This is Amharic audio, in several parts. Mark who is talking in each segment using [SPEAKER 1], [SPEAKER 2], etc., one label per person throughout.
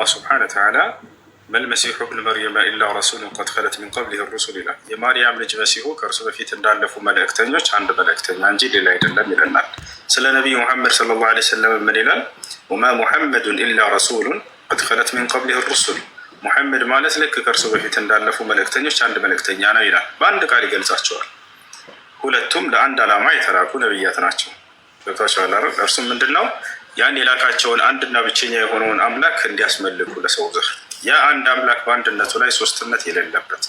[SPEAKER 1] الله سبحانه وتعالى ما المسيح ابن مريم إلا رسول قد خلت من قبله الرسل إلى የማርያም ልጅ መሲሁ ከእርሱ በፊት እንዳለፉ መልእክተኞች አንድ መልእክተኛ እንጂ ሌላ አይደለም ይለናል። ስለ ነቢዩ ሙሐመድ ሰለላሁ ዐለይሂ ወሰለም ምን ይላል? ወማ ሙሐመዱን ኢላ ረሱሉን ቀድ ኸለት ሚን ቀብሊሂ ሩሱል። ሙሐመድ ማለት ልክ ከእርሱ በፊት እንዳለፉ መልእክተኞች አንድ መልእክተኛ ነው ይላል። በአንድ ቃል ይገልጻቸዋል። ሁለቱም ለአንድ ዓላማ የተላኩ ነቢያት ናቸው። ገብቷቸዋል አይደል? እርሱም ምንድን ነው? ያን የላካቸውን አንድና ብቸኛ የሆነውን አምላክ እንዲያስመልኩ ለሰው ዘር። ያ አንድ አምላክ በአንድነቱ ላይ ሶስትነት የሌለበት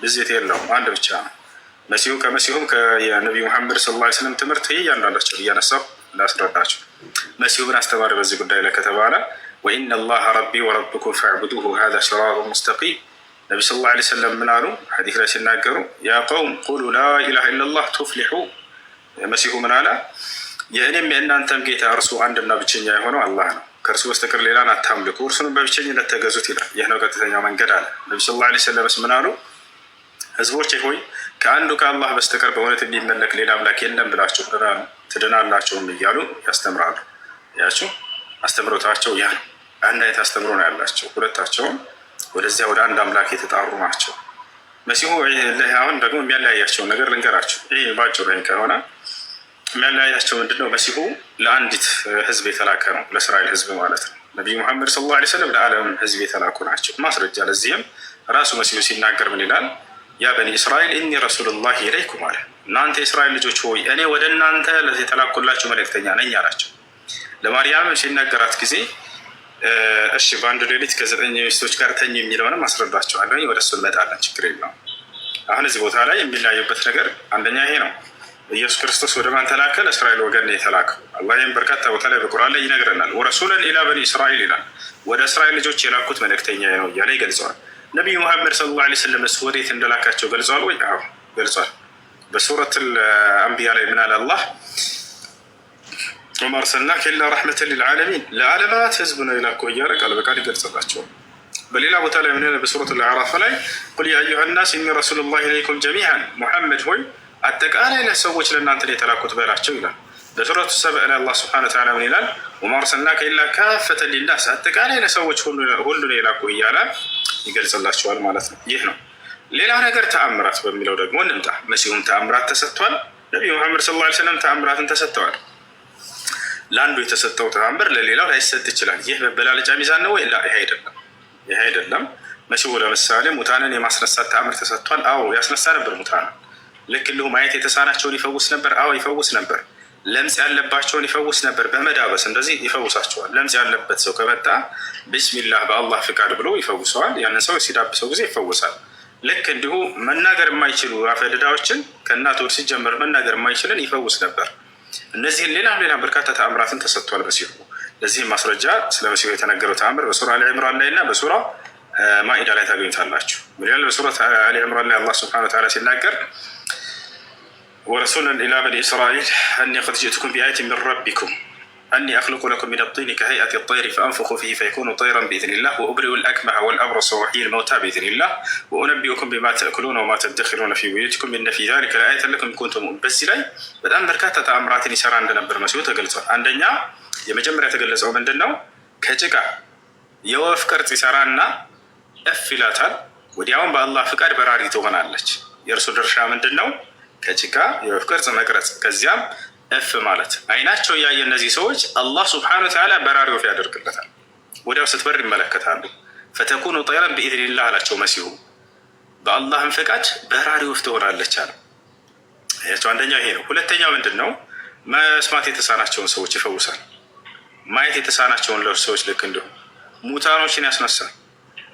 [SPEAKER 1] ብዜት የለውም፣ አንድ ብቻ ነው። መሲሁ ከመሲሁም የነቢዩ ሙሐመድ ሰለላሁ ዐለይሂ ወሰለም ትምህርት እያንዳንዳቸው እያነሳሁ ላስረዳቸው። መሲሁን አስተማሪ በዚህ ጉዳይ ላይ ከተባለ ወኢነ አላህ ረቢ ወረብኩም ፈዕቡዱሁ ሃዛ ሲራጡን ሙስተቂም። ነቢ ሰለላሁ ዐለይሂ ወሰለም ምን አሉ? ሐዲስ ላይ ሲናገሩ ያ ቀውም ቁሉ ላኢላሃ ኢለላህ ቱፍሊሑ። መሲሁ ምን አለ? የእኔም የእናንተም ጌታ እርሱ አንድና ብቸኛ የሆነው አላህ ነው። ከእርሱ በስተቀር ሌላን አታምልኩ፣ እርሱንም በብቸኝነት ተገዙት ይላል። ይህ ነው ቀጥተኛው መንገድ አለ። ነቢ ሰለላሁ ዐለይሂ ወሰለም ምን አሉ? ህዝቦቼ ሆይ ከአንዱ ከአላህ በስተቀር በእውነት የሚመለክ ሌላ አምላክ የለም ብላችሁ ትድናላችሁም እያሉ ያስተምራሉ። ያችሁ አስተምሮታቸው ያ ነው። አንድ አይነት አስተምሮ ነው ያላቸው። ሁለታቸውም ወደዚያ ወደ አንድ አምላክ የተጣሩ ናቸው። መሲሁ አሁን ደግሞ የሚያለያያቸውን ነገር ልንገራቸው። ይህ ባጭሩ ከሆነ የሚያለያያቸው ምንድነው? መሲሁ ለአንዲት ህዝብ የተላከ ነው፣ ለእስራኤል ህዝብ ማለት ነው። ነቢዩ ሙሐመድ ሰለላሁ ዐለይሂ ወሰለም ለዓለም ህዝብ የተላኩ ናቸው። ማስረጃ ለዚህም ራሱ መሲሁ ሲናገር ምን ይላል? ያ በኒ እስራኤል ኢኒ ረሱሉላህ ኢለይኩም አለ። እናንተ የእስራኤል ልጆች ሆይ እኔ ወደ እናንተ የተላኩላችሁ መልእክተኛ ነኝ አላቸው። ለማርያምም ሲናገራት ጊዜ እሺ በአንድ ሌሊት ከ9 ሚስቶች ጋር ተኝ የሚለውንም አስረዳቸዋለሁ። ወደ እሱ እንመጣለን፣ ችግር የለውም። አሁን እዚህ ቦታ ላይ የሚለያዩበት ነገር አንደኛ ይሄ ነው። ኢየሱስ ክርስቶስ ወደ ማን ተላከ? ለእስራኤል ወገን ነው የተላከው። አላህ ይህም በርካታ ቦታ ላይ በቁርአን ላይ ይነግረናል። ወረሱለን ኢላ በኒ እስራኤል ይላል። ወደ እስራኤል ልጆች የላኩት መልእክተኛ ነው እያለ ይገልጸዋል። ነቢዩ ሙሐመድ ሰለላሁ ዐለይሂ ወሰለም ወዴት እንደላካቸው ገልጸዋል ወይ? አዎ ገልጿል። በሱረት አንቢያ ላይ ምን አለ አላህ? ወማ አርሰልናከ ኢላ ረሕመተን ሊልዓለሚን፣ ለዓለማት ህዝብ ነው የላከው እያለ ቃል በቃል ይገልጽላቸዋል። በሌላ ቦታ ላይ ምን በሱረት አዕራፍ ላይ ቁል ያ አዩሃ ናስ ኢኒ ረሱሉላህ ኢለይኩም ጀሚዓን፣ ሙሐመድ ሆይ አጠቃላይ ለሰዎች ለእናንተ የተላኩት በላቸው ይላል። በሱረቱ ሰብእ ላይ አላህ ሱብሓነሁ ወተዓላ ምን ይላል? ወማ አርሰልናከ ኢላ ካፈተን ሊናስ፣ አጠቃላይ ለሰዎች ሁሉ ነው የላኩ እያለ ይገልጽላቸዋል ማለት ነው። ይህ ነው። ሌላ ነገር ተአምራት በሚለው ደግሞ እንምጣ። መሲሁም ተአምራት ተሰጥቷል። ነቢዩ ሙሐመድ ሰለላሁ ዐለይሂ ወሰለም ተአምራትን ተሰጥተዋል። ለአንዱ የተሰጠው ተአምር ለሌላው ላይሰጥ ይችላል። ይህ መበላለጫ ሚዛን ነው ወይ? ይህ አይደለም። ይህ አይደለም። መሲሁ ለምሳሌ ሙታንን የማስነሳት ተአምር ተሰጥቷል። አዎ ያስነሳ ነበር ሙታንን። ልክ እንዲሁ ማየት የተሳናቸውን ይፈውስ ነበር። አዎ ይፈውስ ነበር። ለምጽ ያለባቸውን ይፈውስ ነበር። በመዳበስ እንደዚህ ይፈውሳቸዋል። ለምጽ ያለበት ሰው ከመጣ ቢስሚላህ በአላህ ፍቃድ ብሎ ይፈውሰዋል። ያንን ሰው ሲዳብሰው ጊዜ ይፈውሳል። ልክ እንዲሁ መናገር የማይችሉ አፈድዳዎችን ከእናት ወር ሲጀመር መናገር የማይችልን ይፈውስ ነበር። እነዚህን ሌላ በርካታ ተአምራትን ተሰጥቷል መሲሁ። ለዚህም ማስረጃ ስለ መሲሁ የተነገረው ተአምር በሱራ አሊ ዕምራን ላይ እና በሱራ ማኢዳ ላይ ታገኙታላችሁ። ምን ያህል በሱራ አሊ ዕምራን ላይ አላህ ሱብሓነሁ ወተዓላ ሲናገር ወረሱለን ኢላ በኒ እስራኤል አኒ ቀድ ጅእቱኩም ቢአየትን ሚን ረቢኩም አኒ አኽሉቁ ለኩም ሚነ ጢኒ ከሀይአቲ ጠይሪ ፈአንፉኹ ፊሂ ፈየኩኑ ጠይረን ቢኢዝኒላህ ወኡብሪኡ ልአክመሐ ወልአብረሰ ወኡሕይይ ልመውታ ቢኢዝኒላህ ወኡነቢኡኩም ቢማ ተእኩሉነ ወማ ተደኺሩነ ፊ ቡዩቲኩም ኢነ ፊ ዛሊከ ለአየተን ለኩም ኢን ኩንቱም ሙእሚኒን። በዚህ ላይ በጣም በርካታ ተአምራትን ይሰራ እንደነበር መሲሁ ተገልጿል። አንደኛ የመጀመሪያ የተገለጸው ምንድን ነው? ከጭቃ የወፍ ቅርጽ ይሰራና እፍ ይላታል። ወዲያውም በአላህ ፍቃድ በራሪ ትሆናለች። የእርሱ ድርሻ ምንድን ነው? ከጭቃ የወፍ ቅርጽ መቅረጽ፣ ከዚያም እፍ ማለት። አይናቸው እያየ እነዚህ ሰዎች አላህ ሱብሓነሁ ወተዓላ በራሪ ወፍ ያደርግለታል። ወዲያው ስትበር ይመለከታሉ። ፈተኩኑ ጠይረን ቢኢዝኒላህ አላቸው መሲሁ። በአላህም ፍቃድ በራሪ ወፍ ትሆናለች አለ። ያቸው አንደኛው ይሄ ነው። ሁለተኛው ምንድን ነው? መስማት የተሳናቸውን ሰዎች ይፈውሳል። ማየት የተሳናቸውን ሰዎች ልክ እንዲሁ ሙታኖችን ያስነሳል።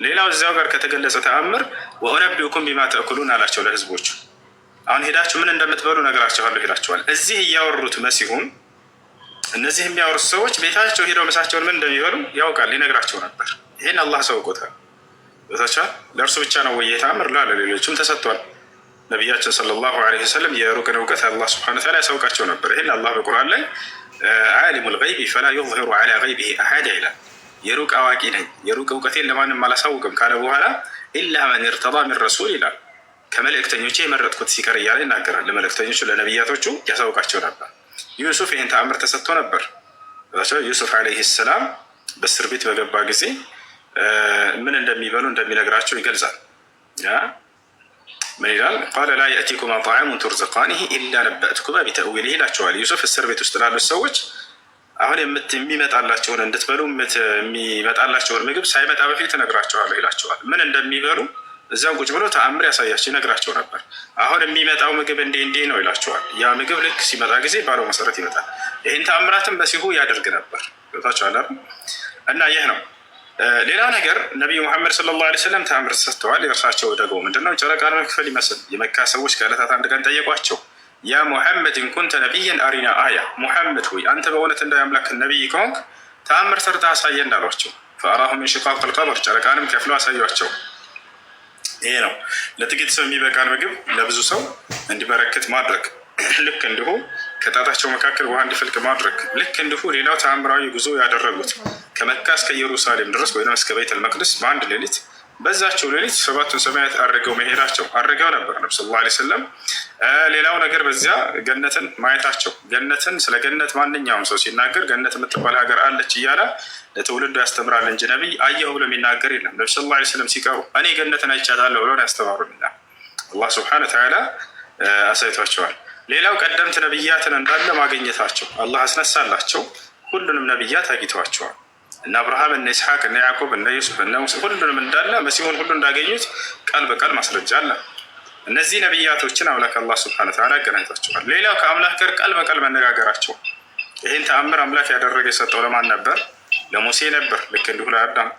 [SPEAKER 1] ሌላው እዚያው ጋር ከተገለጸ ተአምር ወኡነቢኡኩም ቢማ ተእኩሉን አላቸው ለህዝቦቹ። አሁን ሄዳችሁ ምን እንደምትበሉ ነገራችኋለሁ ይላችኋል። እዚህ እያወሩት መሲሁን እነዚህ የሚያወሩት ሰዎች ቤታቸው ሄደው ምሳቸውን ምን እንደሚበሉ ያውቃል፣ ይነግራቸው ነበር። ይህን አላህ ሰውቆታል። ቦታቸዋል። ለእርሱ ብቻ ነው ወይ ተአምር? ለሌሎችም ተሰጥቷል። ነቢያችን ሰለላሁ ዐለይሂ ወሰለም የሩቅን እውቀት አላህ ሱብሓነሁ ወተዓላ ያሳውቃቸው ነበር። ይህን አላህ በቁርአን ላይ ዓሊሙል ገይቢ ፈላ ዩዝሂሩ ዐላ ገይቢሂ አሐዳ ይላል። የሩቅ አዋቂ ነኝ፣ የሩቅ እውቀቴን ለማንም አላሳውቅም ካለ በኋላ ኢላ መን ኢርተዳ ሚን ረሱል ይላል። ከመልእክተኞቼ የመረጥኩት ሲቀር እያለ ይናገራል። ለመልእክተኞቹ ለነቢያቶቹ ያሳውቃቸው ነበር። ዩሱፍ ይህን ተአምር ተሰጥቶ ነበር። ዩሱፍ ዐለይሂ ሰላም በእስር ቤት በገባ ጊዜ ምን እንደሚበሉ እንደሚነግራቸው ይገልጻል። ምን ይላል? ቃለ ላ የእቲኩማ ጣዓሙን ቱርዘቃኒሂ ኢላ ነበእትኩማ ቢተእዊሊሂ ይላቸዋል። ዩሱፍ እስር ቤት ውስጥ ላሉት ሰዎች አሁን የሚመጣላቸውን እንድትበሉ የሚመጣላቸውን ምግብ ሳይመጣ በፊት እነግራቸዋለሁ ይላቸዋል። ምን እንደሚበሉ እዚያም ቁጭ ብሎ ተአምር ያሳያቸው ይነግራቸው ነበር። አሁን የሚመጣው ምግብ እንዲህ ነው ይላቸዋል። ያ ምግብ ልክ ሲመጣ ጊዜ ባለው መሰረት ይመጣል። ይህን ተአምራትን መሲሁ ያደርግ ነበር። ገብታችኋል? እና ይህ ነው። ሌላው ነገር ነቢዩ ሙሐመድ ሰለላሁ ዐለይሂ ወሰለም ተአምር ሰጥተዋል። የእርሳቸው ደግሞ ምንድነው? ጨረቃን መክፈል ይመስል የመካ ሰዎች ከዕለታት አንድ ቀን ጠየቋቸው። ያ ሙሐመድ ኢንኩንተ ነቢይን አሪና አያ፣ ሙሐመድ ሆይ አንተ በእውነት እንደ አምላክ ነቢይ ከሆንክ ተአምር ሰርተ አሳየ እንዳሏቸው። ፈአራሁም ኢንሽቃቀል ቀመር፣ ጨረቃንም ከፍለው አሳያቸው። ይሄ ነው ለጥቂት ሰው የሚበቃን ምግብ ለብዙ ሰው እንዲበረክት ማድረግ። ልክ እንዲሁ ከጣታቸው መካከል ውሃ እንዲፈልቅ ማድረግ። ልክ እንዲሁ ሌላው ተአምራዊ ጉዞ ያደረጉት ከመካ እስከ ኢየሩሳሌም ድረስ ወይም እስከ ቤተል መቅደስ በአንድ ሌሊት፣ በዛቸው ሌሊት 7ቱን ሰማያት አድርገው መሄዳቸው አድርገው ነበር ነብዩ ሰለላሁ ዐለይሂ ወሰለም። ሌላው ነገር በዚያ ገነትን ማየታቸው። ገነትን ስለ ገነት ማንኛውም ሰው ሲናገር ገነት የምትባል ሀገር አለች እያለ ለትውልዱ ያስተምራል እንጂ ነቢይ አየሁ ብሎ የሚናገር የለም። ነብዩ ሰለላሁ ዐለይሂ ወሰለም ሲቀሩ እኔ ገነትን አይቻታለሁ ብሎ ያስተማሩና አላህ ሱብሓነሁ ወተዓላ አሳይቷቸዋል። ሌላው ቀደምት ነቢያትን እንዳለ ማግኘታቸው አላህ አስነሳላቸው። ሁሉንም ነቢያት አግኝተዋቸዋል። እነ አብርሃም፣ እነ ኢስሐቅ፣ እነ ያዕቆብ፣ እነ ዩሱፍ፣ እነ ሙሴ ሁሉንም እንዳለ መሲሁን ሁሉ እንዳገኙት ቃል በቃል ማስረጃ አለ። እነዚህ ነቢያቶችን አምላክ አላህ ሱብሓነሁ ወተዓላ አገናኝቷቸዋል። ሌላው ከአምላክ ጋር ቃል በቃል መነጋገራቸው። ይህን ተአምር አምላክ ያደረገ የሰጠው ለማን ነበር? ለሙሴ ነበር። ልክ እንዲሁ ለአዳም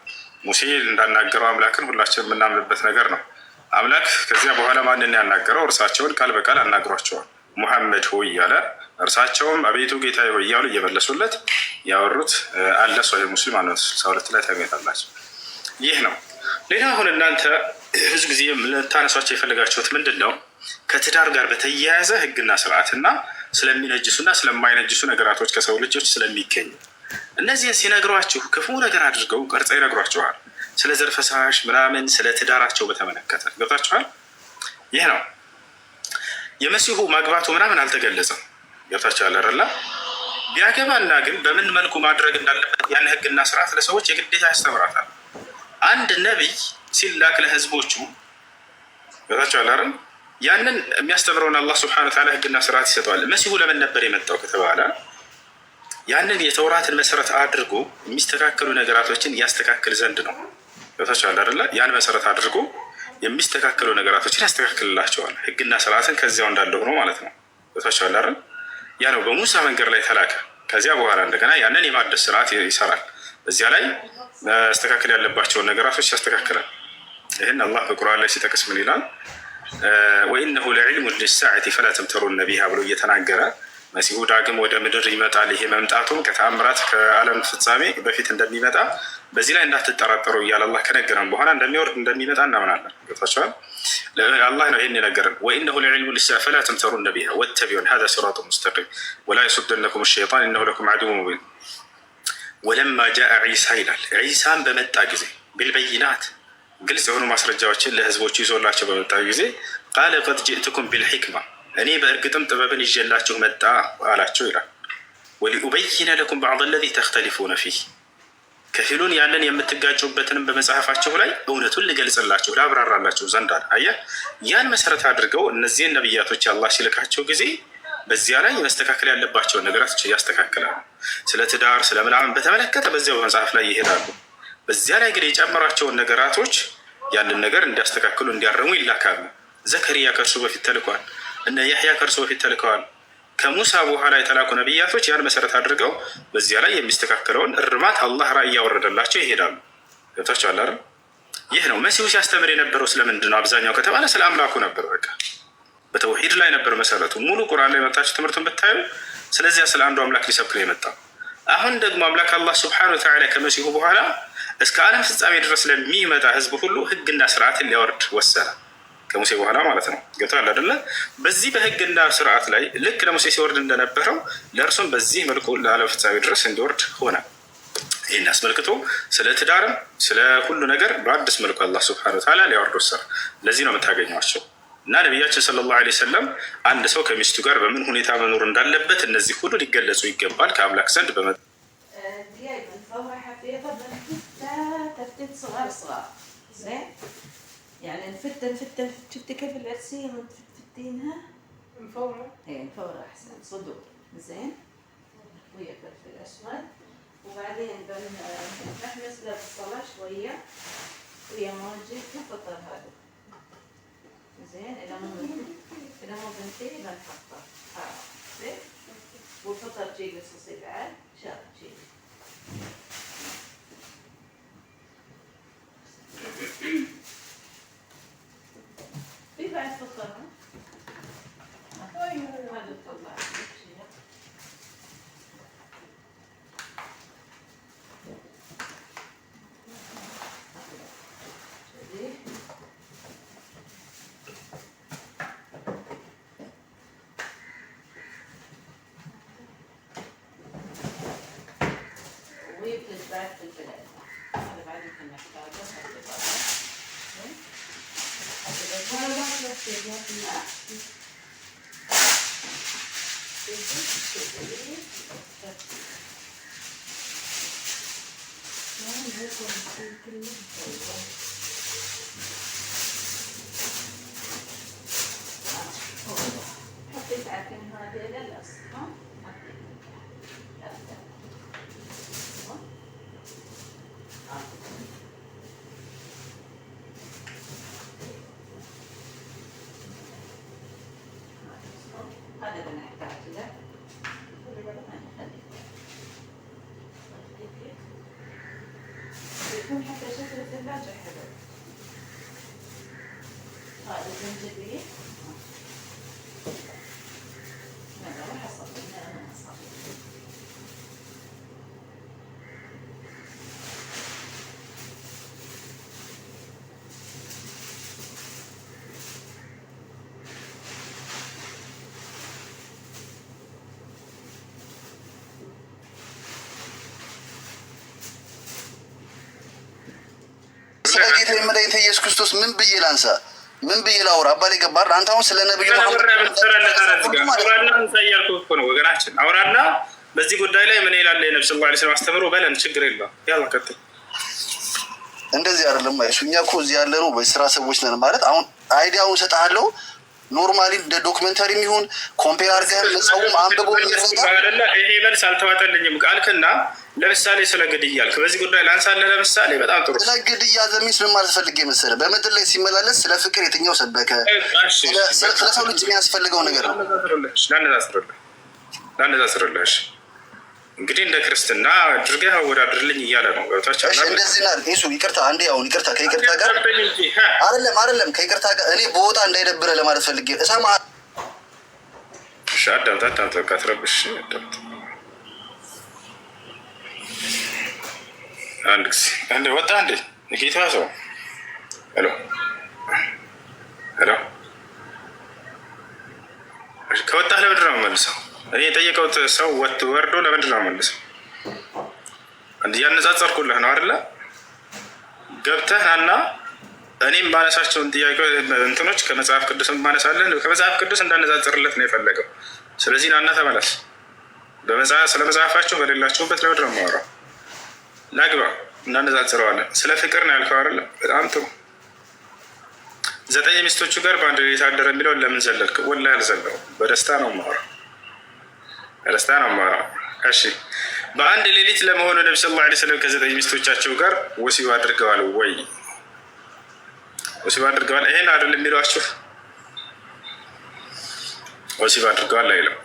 [SPEAKER 1] ሙሴ እንዳናገረው አምላክን ሁላችን የምናምንበት ነገር ነው። አምላክ ከዚያ በኋላ ማንን ያናገረው? እርሳቸውን ቃል በቃል አናግሯቸዋል። ሙሐመድ ሆይ እያለ እርሳቸውም አቤቱ ጌታዬ ሆይ እያሉ እየመለሱለት ያወሩት አለ። ሶሒህ ሙስሊም 62 ላይ ታገኛላችሁ። ይህ ነው። ሌላ አሁን እናንተ ብዙ ጊዜ ልታነሷቸው የፈለጋችሁት ምንድን ነው? ከትዳር ጋር በተያያዘ ህግና ስርዓትና ስለሚነጅሱና ስለማይነጅሱ ነገራቶች ከሰው ልጆች ስለሚገኙ እነዚህን ሲነግሯችሁ ክፉ ነገር አድርገው ቀርጸው ይነግሯችኋል። ስለ ዘር ፈሳሽ ምናምን ስለ ትዳራቸው በተመለከተ ገብታችኋል። ይህ ነው። የመሲሁ ማግባቱ ምናምን አልተገለጸም። ገብታችኋል አይደል? ቢያገባና ግን በምን መልኩ ማድረግ እንዳለበት ያን ህግና ስርዓት ለሰዎች የግዴታ ያስተምራታል። አንድ ነቢይ ሲላክ ለህዝቦቹ ገብታችኋል አይደል? ያንን የሚያስተምረውን አላህ ሱብሓነሁ ወተዓላ ህግና ስርዓት ይሰጠዋል። መሲሁ ለምን ነበር የመጣው ከተባለ ያንን የተውራትን መሰረት አድርጎ የሚስተካከሉ ነገራቶችን ያስተካክል ዘንድ ነው። ገብታችኋል አይደል? ያን መሰረት አድርጎ የሚስተካከሉ ነገራቶችን ያስተካክልላቸዋል። ህግና ስርዓትን ከዚያው እንዳለ ሆኖ ማለት ነው። ገብታችኋል አይደል? ያ ነው በሙሳ መንገድ ላይ ተላከ። ከዚያ በኋላ እንደገና ያንን የማደስ ስርዓት ይሰራል። በዚያ ላይ ማስተካከል ያለባቸውን ነገራቶች ያስተካክላል። ይህን አላህ በቁርአን ላይ ሲጠቅስ ምን ይላል? ወኢነሁ ለዕልሙን ሊሳዓቲ ፈላ ተምተሩነ ቢሃ ብሎ እየተናገረ መሲሁ ዳግም ወደ ምድር ይመጣል። ይሄ መምጣቱም ከተአምራት ከዓለም ፍጻሜ በፊት እንደሚመጣ በዚህ ላይ እንዳትጠራጠሩ እያለ አላህ ከነገረን በኋላ እንደሚወርድ እንደሚመጣ እናምናለን። ገብታችኋል? አላህ ነው ይህን የነገረን። ወኢነሁ ለዕልሙን ሊሳዓቲ ፈላ ተምተሩነ ቢሃ ወተቢዑን ሃዛ ሲራጡን ሙስተቂም ወላ የሱደነኩም ሸይጣን ኢነሁ ለኩም ዐዱውን ሙቢን። ወለማ ጃአ ዒሳ ይላል። ዒሳን በመጣ ጊዜ ቢልበይናት ግልጽ የሆኑ ማስረጃዎችን ለህዝቦቹ ይዞላቸው በመጣ ጊዜ ቃለ ቀድ ጅእትኩም ቢልሒክማ እኔ በእርግጥም ጥበብን ይዤላችሁ መጣ አላቸው ይላል። ወሊኡበይነ ለኩም በዕድ አለዚ ተኽተሊፉነ ፊህ ከፊሉን ያንን የምትጋጩበትንም በመጽሐፋችሁ ላይ እውነቱን ልገልጽላችሁ ላብራራላችሁ ዘንድ አለ። አየህ፣ ያን መሰረት አድርገው እነዚህን ነቢያቶች አላህ ሲልካቸው ጊዜ በዚያ ላይ መስተካከል ያለባቸውን ነገራቶች ያስተካክላሉ። ስለ ትዳር ስለ ምናምን በተመለከተ በዚያው በመጽሐፍ ላይ ይሄዳሉ። በዚያ ላይ ግን የጨመሯቸውን ነገራቶች ያንን ነገር እንዲያስተካክሉ እንዲያርሙ ይላካሉ። ዘከሪያ ከእርሱ በፊት ተልኳል። እነ ያሕያ ከእርሱ በፊት ተልከዋል። ከሙሳ በኋላ የተላኩ ነቢያቶች ያን መሰረት አድርገው በዚያ ላይ የሚስተካከለውን እርማት አላህ ራእይ እያወረደላቸው ይሄዳሉ። ገብታችኋል አይደል? ይህ ነው መሲሁ ሲያስተምር የነበረው። ስለምንድን ነው አብዛኛው ከተባለ ስለ አምላኩ ነበር። በቃ በተውሂድ ላይ ነበር መሰረቱ። ሙሉ ቁርአን ላይ መጣችሁ ትምህርቱን ብታዩ ስለዚያ ስለ አንዱ አምላክ ሊሰብክ ነው የመጣው። አሁን ደግሞ አምላክ አላህ ሱብሓነሁ ወተዓላ ከመሲሁ በኋላ እስከ ዓለም ፍጻሜ ድረስ ለሚመጣ ህዝብ ሁሉ ህግና ስርዓትን ሊያወርድ ወሰነ። ከሙሴ በኋላ ማለት ነው። ገብቶሃል አይደለ? በዚህ በህግና ስርዓት ላይ ልክ ለሙሴ ሲወርድ እንደነበረው ለእርሱም በዚህ መልኩ ለዓለም ፍጻሜ ድረስ እንዲወርድ ሆነ። ይህን አስመልክቶ ስለ ትዳርም ስለ ሁሉ ነገር በአዲስ መልኩ አላህ ሱብሓነሁ ወተዓላ ሊያወርድ ወሰነ። ለዚህ ነው የምታገኟቸው እና ነቢያችን ሰለላሁ ዐለይሂ ወሰለም አንድ ሰው ከሚስቱ ጋር በምን ሁኔታ መኖር እንዳለበት እነዚህ ሁሉ ሊገለጹ ይገባል ከአምላክ ዘንድ
[SPEAKER 2] نفت صغار صغار زين. يعني نفتة شفتي كيف العرسية متفتينها مفورة؟ ايه مفورة أحسن صدور زين. ويا فلفل أسود وبعدين بنحمس للبصلة شوية ويا موجي الفطر هذا زين. إذا مو بنتي بنحطه زين. والفطر جيبي صوصي بعد شاط جيبي. في بعد فطر هذا الطلع بعد في البلاد هذا بعد يمكن نحتاجه هذا حطيت عارفين هذا للأصل هذا بنحتاج له يكون حتى شكل الثلاجة حلو. هذا الزنجبيل هذا راح أصفي أنا أصفي.
[SPEAKER 3] መድኃኒተ ኢየሱስ ክርስቶስ ምን ብዬ ላንሳ? ምን ብዬ ላውራ? አባሌ ገባር አንተ አሁን ስለ ነብዩ
[SPEAKER 1] ወገናችን አውራና በዚህ ጉዳይ ላይ ምን ይላል የነብዩ ሰለላሁ ዐለይሂ ወሰለም አስተምሮ በለን። ችግር የለውም ያው ቀጥል።
[SPEAKER 3] እንደዚህ አይደለም አይሱ እኛ እኮ እዚህ ያለ ነው በስራ ሰዎች ነን ማለት አሁን አይዲያውን ሰጣለሁ። ኖርማሊ እንደ ዶክመንታሪ የሚሆን ኮምፔር አድርገን ለሰውም አንብቦ
[SPEAKER 1] አይደለ ይሄ መልስ አልተዋጠልኝም ቃልክና ለምሳሌ ስለ ግድያ አልክ። በዚህ ጉዳይ ላንሳለህ። ለምሳሌ በጣም ጥሩ ስለ
[SPEAKER 3] ግድያ ዘሚስ ምን ማለት ፈልጌ መሰለህ? በምድር ላይ ሲመላለስ ስለ ፍቅር የትኛው ሰበከ? ስለ ሰው ልጅ የሚያስፈልገው ነገር ነው። ላነጻጽርልህ እንግዲህ እንደ ክርስትና አድርገህ አወዳድርልኝ እያለ ነው። ገብታችሁ እንደዚህ ናል ሱ ይቅርታ፣ አንዴ አሁን ይቅርታ፣ ከይቅርታ ጋር አይደለም ከይቅርታ ጋር እኔ በወጣ እንዳይደብረ ለማለት ፈልጌ እሳማ
[SPEAKER 1] አዳምጣ ካትረብሽ አንድ ጊዜ አንዴ ወጣ አንዴ ጌታ ሰው ሄሎ ከወጣህ ለምንድን ነው የምመልሰው? እኔ የጠየቀውት ሰው ወርዶ ለምንድን ነው የምመልሰው? እያነጻጸርኩልህ ነው አይደለ? ገብተህ እና እኔም ማነሳቸውን ጥያቄ እንትኖች ከመጽሐፍ ቅዱስ ማነሳለን ከመጽሐፍ ቅዱስ እንዳነጻጽርለት ነው የፈለገው። ስለዚህ ናና ተመለስ። ስለ መጽሐፋቸው በሌላቸውበት ለምንድን ነው የማወራው? ላግባ እናነጻጽረዋለን። ስለ ፍቅር ነው ያልከው አይደለ? በጣም ጥሩ። 9 ሚስቶቹ ጋር በአንድ ሌሊት አደረ የሚለውን ለምን ዘለልክ? ወላሂ አልዘለውም። በደስታ ነው የማወራው። እሺ በአንድ ሌሊት ለመሆኑ ነብዩ ሰለላሁ ዐለይሂ ወሰለም ከ9 ሚስቶቻቸው ጋር ወሲብ አድርገዋል ወይ? ወሲብ አድርገዋል ይሄን አይደል የሚሏችሁ? ወሲብ አድርገዋል አይልም።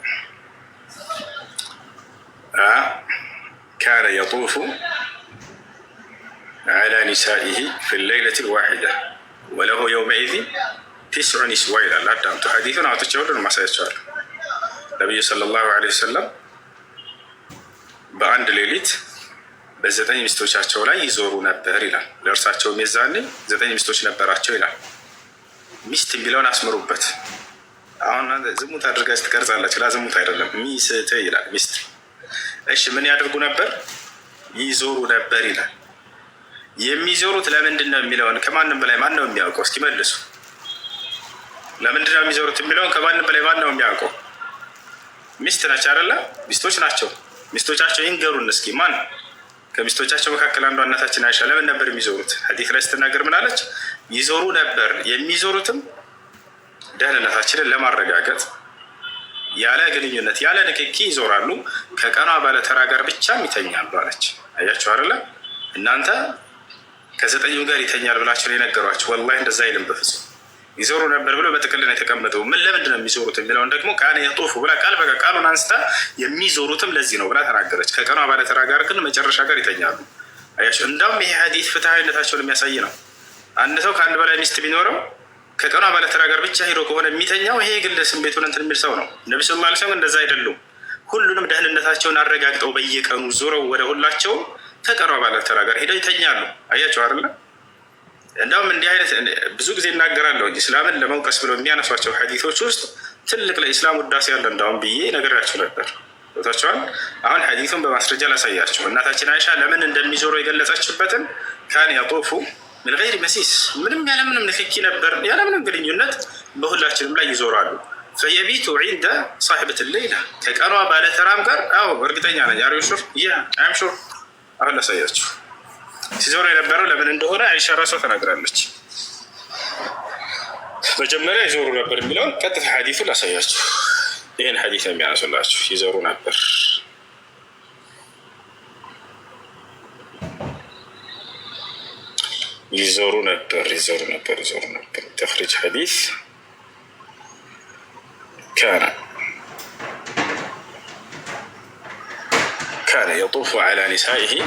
[SPEAKER 1] ካነ የጡፉ ዐላ ኒሳኢሂ ፊ ሌይለቲ ዋሒዳ ወለሁ የውመኢዚን 9 ኒስዋ ይላል። አዳምጡ። ሐዲሱን አውጥቼ ሁሉንም ማሳያቸዋለሁ። ነቢዩ ሰለላሁ ዐለይሂ ወሰለም በአንድ ሌሊት በ9 ሚስቶቻቸው ላይ ይዞሩ ነበር ይላል። ለእርሳቸውም የዛኔ 9 ሚስቶች ነበራቸው ይላል። ሚስት የሚለውን አስምሩበት። አሁን ዝሙት አድርጋች ትቀርጻላችሁ። ላዝሙት አይደለም ሚስት ይላል። ሚስት እሺ ምን ያደርጉ ነበር? ይዞሩ ነበር ይላል። የሚዞሩት ለምንድን ነው የሚለውን ከማንም በላይ ማን ነው የሚያውቀው? እስኪ መልሱ። ለምንድን ነው የሚዞሩት የሚለውን ከማንም በላይ ማን ነው የሚያውቀው? ሚስት ናቸው አይደለ? ሚስቶች ናቸው። ሚስቶቻቸው ይንገሩን እስኪ ማን ከሚስቶቻቸው መካከል አንዷ እናታችን አይሻ ለምን ነበር የሚዞሩት? ሐዲስ ላይ ስትናገር ምን አለች? ይዞሩ ነበር፣ የሚዞሩትም ደህንነታችንን ለማረጋገጥ ያለ ግንኙነት ያለ ንክኪ ይዞራሉ፣ ከቀኗ ባለተራ ጋር ብቻም ይተኛሉ አለች። አያችሁ አይደለ? እናንተ ከዘጠኙ ጋር ይተኛል ብላችሁ ነው የነገሯቸው። ወላሂ እንደዛ አይልም በፍጹም። ይዞሩ ነበር ብሎ በጥቅል ነው የተቀመጠው። ምን ለምንድን ነው የሚዞሩት የሚለውን ደግሞ ካነ የጡፉ ብላ ቃል በቃል ቃሉን አንስታ የሚዞሩትም ለዚህ ነው ብላ ተናገረች። ከቀኗ ባለተራ ጋር ግን መጨረሻ ጋር ይተኛሉ። አያችሁ፣ እንዳውም ይሄ ሐዲስ ፍትሐዊነታቸውን የሚያሳይ ነው። አንድ ሰው ከአንድ በላይ ሚስት ቢኖረው ከቀኗ ባለተራ ጋር ብቻ ሄዶ ከሆነ የሚተኛው ይሄ ግል ስሜቱን እንትን የሚል ሰው ነው። ነቢ ስ ላ ሰለም እንደዛ አይደሉም። ሁሉንም ደህንነታቸውን አረጋግጠው በየቀኑ ዞረው ወደ ሁላቸው ከቀኗ ባለተራ ጋር ሄደው ይተኛሉ። አያቸው አይደለ? እንዳውም እንዲህ አይነት ብዙ ጊዜ እናገራለሁ እንጂ እስላምን ለመውቀስ ብለው የሚያነሷቸው ሐዲቶች ውስጥ ትልቅ ለኢስላም ውዳሴ ያለ እንዳውም ብዬ ነገራችሁ ነበር። ቦታቸዋል። አሁን ሐዲቱን በማስረጃ ላሳያቸው። እናታችን አይሻ ለምን እንደሚዞሩ የገለጸችበትን ካን ያጦፉ ምን ገይሪ መሲስ፣ ምንም ያለምንም ንክኪ ነበር፣ ያለምንም ግንኙነት በሁላችንም ላይ ይዞራሉ። ፈየቢቱ ዒንደ ሳሒበት ሌይላ፣ ከቀኗ ባለተራም ጋር አዎ እርግጠኛ ነኝ። አር ዩ ሹር? ያ አም ሹር። አሁን ላሳያችሁ። ሲዞሩ የነበረው ለምን እንደሆነ አይሻ ራሷ ተናግራለች። መጀመሪያ ይዞሩ ነበር የሚለውን ቀጥታ ሐዲሱን ላሳያችሁ። ይህን ሐዲስ ነው የሚያነሱላችሁ። ይዞሩ ነበር يزور نبر تخرج حديث كان يطوف على نسائه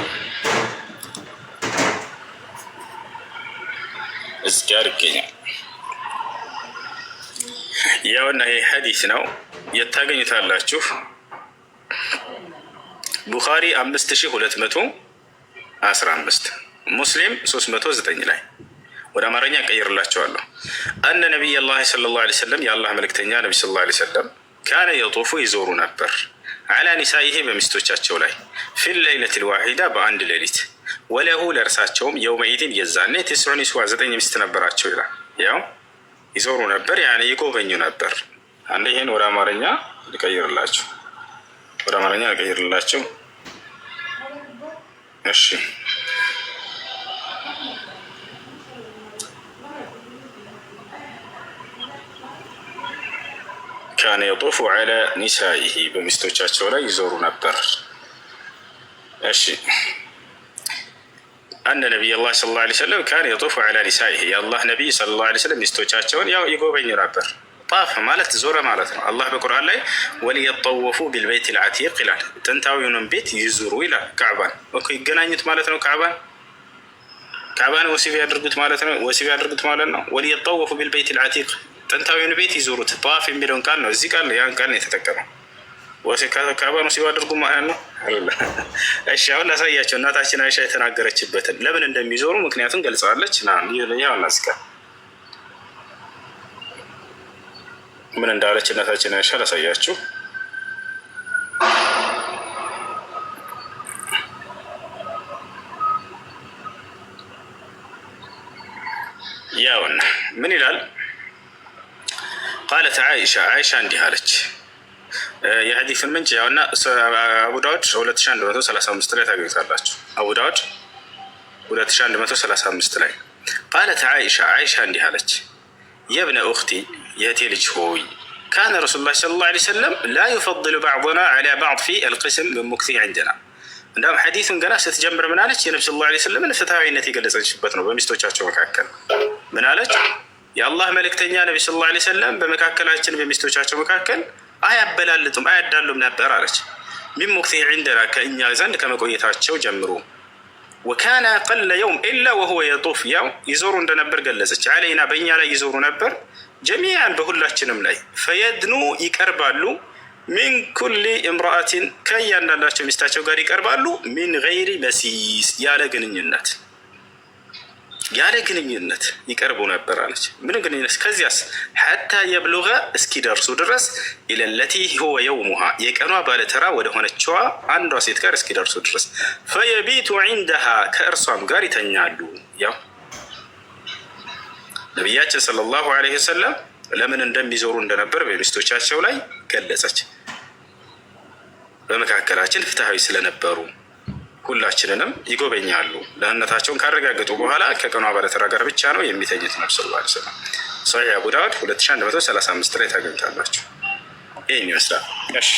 [SPEAKER 1] ازكار الجنة يا هي حديث نو يتاقن يتعالى شوف بخاري 5215 ሙስሊም 309 ላይ ወደ አማርኛ ቀይርላቸዋለሁ። አነ ነቢይ ላ ሰለላሁ ዐለይሂ ወሰለም የአላህ መልእክተኛ ነቢ ሰለላሁ ዐለይሂ ወሰለም ካነ የጡፉ ይዞሩ ነበር አላ ኒሳኢሂ በሚስቶቻቸው ላይ ፊል ለይለቲል ዋሂዳ በአንድ ሌሊት ወለሁ ለእርሳቸውም የውመኢድን የዛኔ 9 ሚስት ነበራቸው ይላል። ያው ይዞሩ ነበር ያኔ ይጎበኙ ነበር። አንዴ ይሄን ወደ አማርኛ ልቀይርላቸው። እሺ ካነ የጡፉ ዐላ ኒሳኢሂ በሚስቶቻቸው ላይ ይዞሩ ነበር። እሺ አነ ነቢይ ላ ሰለላሁ ዐለይሂ ወሰለም ካነ የጡፉ ዐላ ኒሳኢሂ የአላህ ነቢይ ሰለላሁ ዐለይሂ ወሰለም ሚስቶቻቸውን ያው ይጎበኙ ነበር። ጣፍ ማለት ዞረ ማለት ነው። አላህ በቁርአን ላይ ወሊየጠወፉ ቢልበይቲል ዐቲቅ ይላል። ጥንታዊውንም ቤት ይዙሩ ይላል። ካዕባን እኮ ይገናኙት ማለት ነው። ካዕባን ወሲብ ያድርጉት ማለት ነው። ወሊየጠወፉ ቢልበይቲል ዐቲቅ ጥንታዊውን ቤት ይዞሩት። ጣዋፍ የሚለውን ቃል ነው እዚህ ቃል ያን ቃል ነው የተጠቀመው። ካዕባን ወሲብ አድርጉ ማለት ነው። እሺ አሁን ላሳያቸው እናታችን አይሻ የተናገረችበትን ለምን እንደሚዞሩ ምክንያቱም ገልጸዋለች። ያው እናስካ ምን እንዳለች እናታችን አይሻ ላሳያችሁ። ያውና ምን ይላል? ቃለት አይሻ እንዲህ አለች። የሐዲሱን ምንጭ ያውና አቡ ዳውድ 2135 ላይ ታገኙታላችሁ። አቡ ዳውድ 2135 ላይ ቃለት አይሻ እንዲህ አለች። የብነ ኡኽቲ የእህቴ ልጅ ሆይ ካነ ረሱሉላህ ሰለላሁ ዐለይሂ ወሰለም ላ ዩፈድሉ ባዕዱና ዐላ ባዕድ ፊ አልቅስም በሙክሲ ዐንደና። እንዳውም ሐዲሱን ገና ስትጀምር ምን አለች? የነቢ ሰለላሁ ዐለይሂ ወሰለምን ፍትሐዊነት የገለጸችበት ነው። በሚስቶቻቸው መካከል ምን አለች? የአላህ መልእክተኛ ነቢ ሰለላሁ ዐለይሂ ወሰለም በመካከላችን በሚስቶቻቸው መካከል አያበላልጡም አያዳሉም ነበር አለች። ሚን ሙክሲ ዐንደና ከእኛ ዘንድ ከመቆየታቸው ጀምሮ ወካነ ቀለ የውም ኢላ ወሁወ የጡፍ ያው ይዞሩ እንደነበር ገለጸች። ዐለይና በእኛ ላይ ይዞሩ ነበር ጀሚዓን በሁላችንም ላይ ፈየድኑ ይቀርባሉ ሚን ኩሊ እምራአትን ከእያንዳንዳቸው ሚስታቸው ጋር ይቀርባሉ ሚን ገይሪ መሲስ ያለ ግንኙነት ይቀርቡ ነበር አለች። ምን ግንኙነት? ከዚያስ ሐታ የብሉገ እስኪደርሱ ድረስ ኢለለቲ ሁወ የውሙሃ የቀኗ ባለተራ ወደ ሆነችዋ አንዷ ሴት ጋር እስኪደርሱ ድረስ ፈየቢቱ ዒንደሃ ከእርሷም ጋር ይተኛሉ። ያው ነቢያችን ሰለላሁ ዐለይሂ ወሰለም ለምን እንደሚዞሩ እንደነበር በሚስቶቻቸው ላይ ገለጸች። በመካከላችን ፍትሐዊ ስለነበሩ ሁላችንንም ይጎበኛሉ። ደህንነታቸውን ካረጋገጡ በኋላ ከቀኗ ባለተራ ጋር ብቻ ነው የሚተኙት። ነብዩ ሰለላሁ ዐለይሂ ወሰለም ሶሒህ አቡ ዳውድ 2135 ላይ ታገኝታላችሁ። ይህን ይመስላል። እሺ